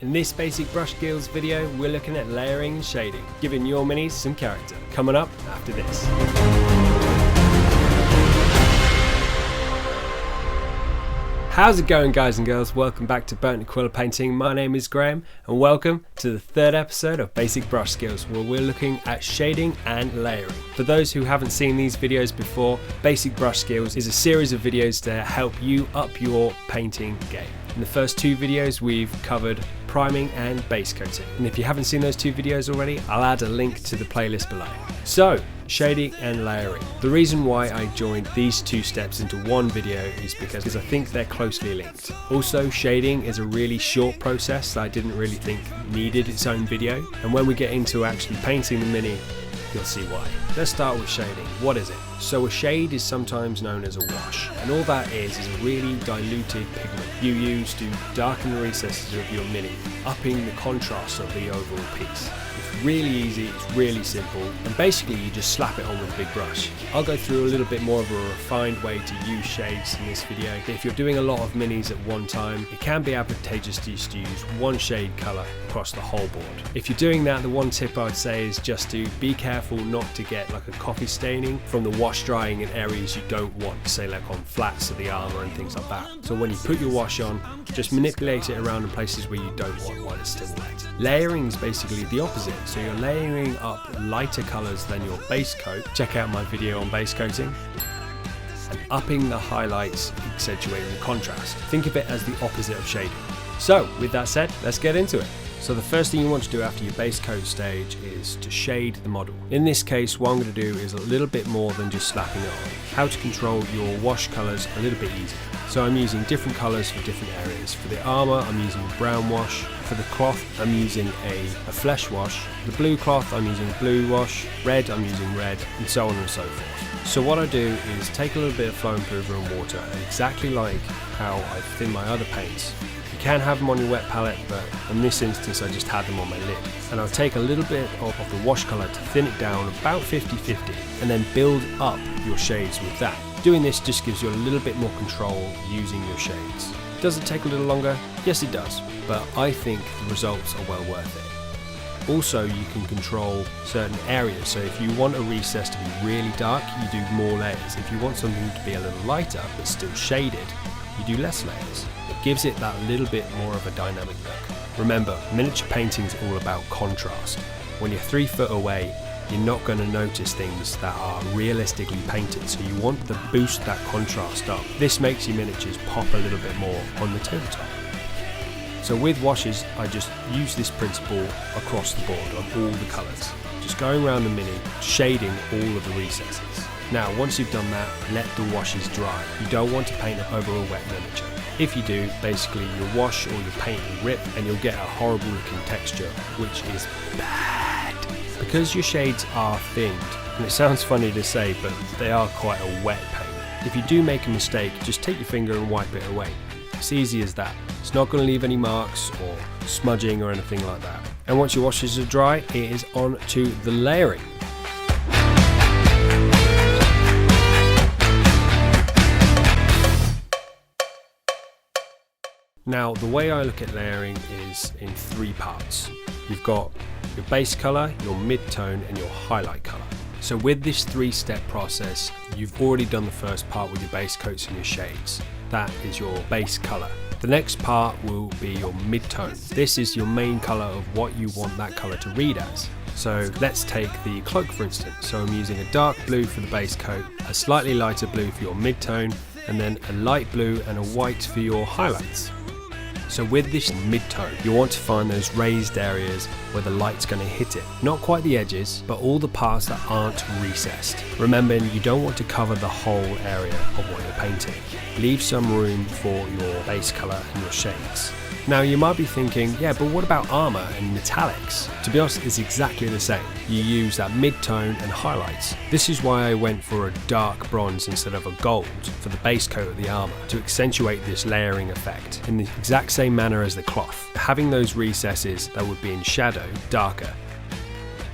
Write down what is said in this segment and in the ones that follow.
In this basic brush skills video, we're looking at layering and shading, giving your minis some character. Coming up after this. How's it going, guys and girls? Welcome back to Burnt Acrylic Painting. My name is Graham and welcome to the third episode of Basic Brush Skills, where we're looking at shading and layering. For those who haven't seen these videos before, Basic Brush Skills is a series of videos to help you up your painting game. In the first two videos we've covered priming and base coating, and if you haven't seen those two videos already, I'll add a link to the playlist below. So, shading and layering. The reason why I joined these two steps into one video is because I think they're closely linked. Also, shading is a really short process that I didn't really think needed its own video, and when we get into actually painting the mini, you'll see why. Let's start with shading. What is it? So a shade is sometimes known as a wash, and all that is a really diluted pigment you use to darken the recesses of your mini, upping the contrast of the overall piece. It's really easy, it's really simple, and basically you just slap it on with a big brush. I'll go through a little bit more of a refined way to use shades in this video. If you're doing a lot of minis at one time, it can be advantageous to just use one shade colour across the whole board. If you're doing that, the one tip I'd say is just to be careful not to get like a coffee staining from the wash drying in areas you don't want, say like on flats of the armour and things like that. So when you put your wash on, just manipulate it around in places where you don't want while it's still wet. Layering is basically the opposite, so you're layering up lighter colours than your base coat. Check out my video on base coating. And upping the highlights, accentuating the contrast. Think of it as the opposite of shading. So with that said, let's get into it. So the first thing you want to do after your base coat stage is to shade the model. In this case, what I'm going to do is a little bit more than just slapping it on. How to control your wash colours a little bit easier. So I'm using different colours for different areas. For the armour, I'm using a brown wash. For the cloth, I'm using a flesh wash. The blue cloth, I'm using a blue wash. Red, I'm using red, and so on and so forth. So what I do is take a little bit of flow improver and water, and exactly like how I thin my other paints. You can have them on your wet palette, but in this instance I just had them on my lid. And I'll take a little bit of the wash colour to thin it down about 50-50, and then build up your shades with that. Doing this just gives you a little bit more control using your shades. Does it take a little longer? Yes it does, but I think the results are well worth it. Also, you can control certain areas, so if you want a recess to be really dark, you do more layers. If you want something to be a little lighter but still shaded, you do less layers. It gives it that little bit more of a dynamic look. Remember, miniature painting is all about contrast. When you're 3 foot away, you're not going to notice things that are realistically painted, so you want to boost that contrast up. This makes your miniatures pop a little bit more on the tabletop. So with washes, I just use this principle across the board on all the colours. Just going around the mini, shading all of the recesses. Now once you've done that, let the washes dry. You don't want to paint over a wet miniature. If you do, basically your wash or your paint will rip and you'll get a horrible looking texture, which is bad. Because your shades are thinned, and it sounds funny to say, but they are quite a wet paint. If you do make a mistake, just take your finger and wipe it away. It's easy as that. It's not going to leave any marks or smudging or anything like that. And once your washes are dry, it is on to the layering. Now, the way I look at layering is in 3 parts. You've got your base colour, your mid-tone and your highlight colour. So with this 3-step process, you've already done the first part with your base coats and your shades. That is your base colour. The next part will be your mid-tone. This is your main colour of what you want that colour to read as. So let's take the cloak for instance. So I'm using a dark blue for the base coat, a slightly lighter blue for your mid-tone, and then a light blue and a white for your highlights. So with this mid-tone, you want to find those raised areas where the light's going to hit it. Not quite the edges, but all the parts that aren't recessed. Remember, you don't want to cover the whole area of what you're painting. Leave some room for your base colour and your shades. Now you might be thinking, yeah, but what about armour and metallics? To be honest, it's exactly the same. You use that mid-tone and highlights. This is why I went for a dark bronze instead of a gold for the base coat of the armour, to accentuate this layering effect in the exact same manner as the cloth. Having those recesses that would be in shadow darker.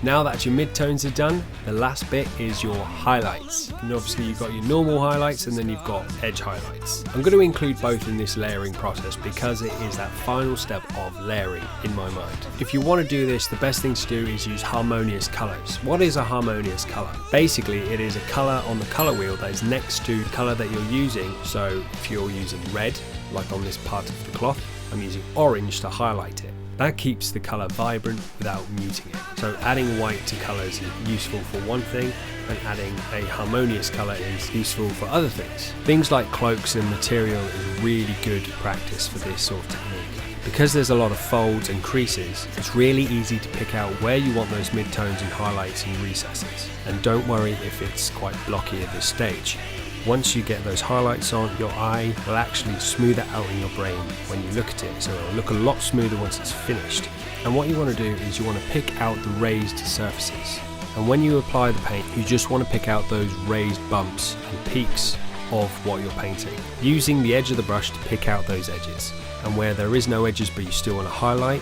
Now that your midtones are done, the last bit is your highlights. And obviously you've got your normal highlights and then you've got edge highlights. I'm going to include both in this layering process because it is that final step of layering in my mind. If you want to do this, the best thing to do is use harmonious colors. What is a harmonious color? Basically, it is a color on the color wheel that is next to the color that you're using. So if you're using red, like on this part of the cloth, I'm using orange to highlight it. That keeps the colour vibrant without muting it. So adding white to colours is useful for one thing, and adding a harmonious colour is useful for other things. Things like cloaks and material is really good practice for this sort of technique. Because there's a lot of folds and creases, it's really easy to pick out where you want those midtones and highlights and recesses. And don't worry if it's quite blocky at this stage. Once you get those highlights on, your eye will actually smooth it out in your brain when you look at it, so it'll look a lot smoother once it's finished. And what you want to do is you want to pick out the raised surfaces. And when you apply the paint, you just want to pick out those raised bumps and peaks of what you're painting, using the edge of the brush to pick out those edges. And where there is no edges but you still want to highlight,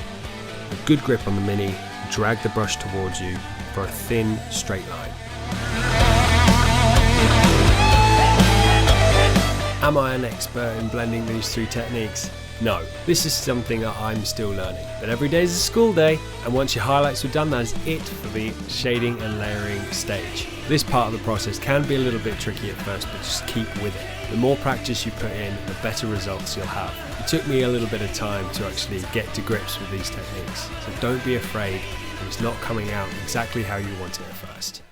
a good grip on the mini, drag the brush towards you for a thin straight line. Am I an expert in blending these three techniques? No, this is something that I'm still learning. But every day is a school day, and once your highlights are done, that's it for the shading and layering stage. This part of the process can be a little bit tricky at first, but just keep with it. The more practice you put in, the better results you'll have. It took me a little bit of time to actually get to grips with these techniques, so don't be afraid if it's not coming out exactly how you want it at first.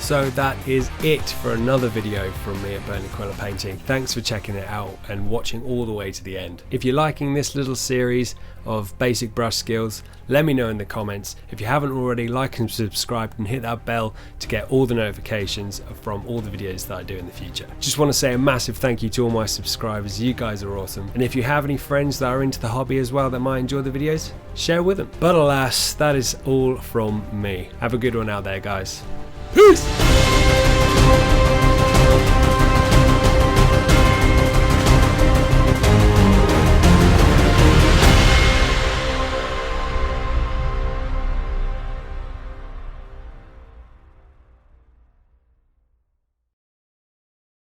So that is it for another video from me at Burnt Aquila Painting. Thanks for checking it out and watching all the way to the end. If you're liking this little series of basic brush skills, let me know in the comments. If you haven't already, like and subscribe and hit that bell to get all the notifications from all the videos that I do in the future. Just want to say a massive thank you to all my subscribers. You guys are awesome. And if you have any friends that are into the hobby as well that might enjoy the videos, share with them. But alas, that is all from me. Have a good one out there, guys. Peace!